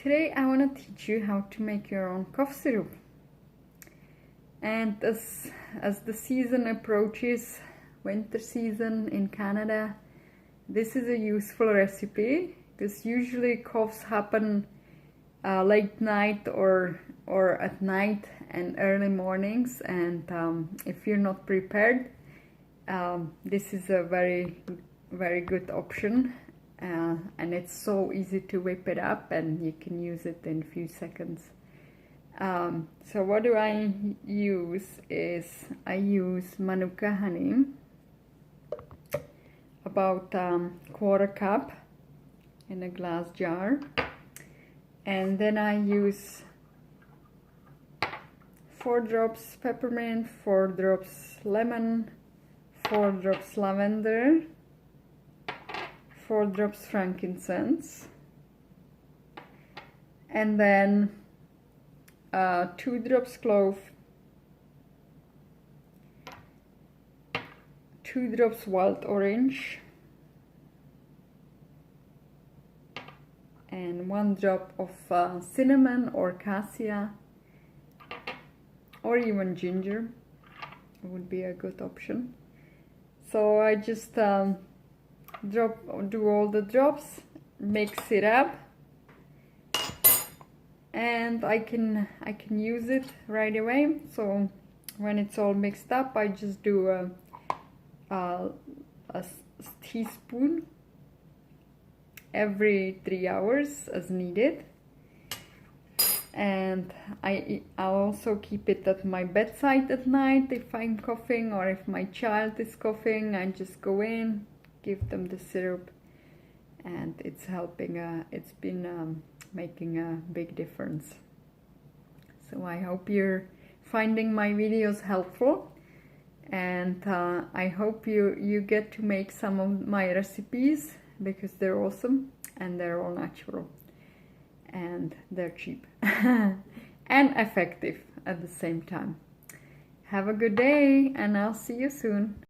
Today I want to teach you how to make your own cough syrup. And as the season approaches, winter season in Canada, this is a useful recipe because usually coughs happen late night or at night and early mornings, and if you're not prepared, this is a very good option. And it's so easy to whip it up and you can use it in a few seconds. So what do I use is I use Manuka honey, about quarter cup in a glass jar, and then I use 4 drops peppermint, 4 drops lemon, 4 drops lavender, 4 drops frankincense, and then 2 drops clove, 2 drops wild orange, and 1 drop of cinnamon or cassia, or even ginger would be a good option. So I just do all the drops, mix it up, and I can use it right away. So when it's all mixed up, I just do a teaspoon every 3 hours as needed. And I'll also keep it at my bedside at night if I'm coughing, or if my child is coughing, I just go in, give them the syrup, and it's helping. It's been making a big difference. So I hope you're finding my videos helpful, and I hope you get to make some of my recipes because they're awesome and they're all natural and they're cheap and effective at the same time. Have a good day, and I'll see you soon.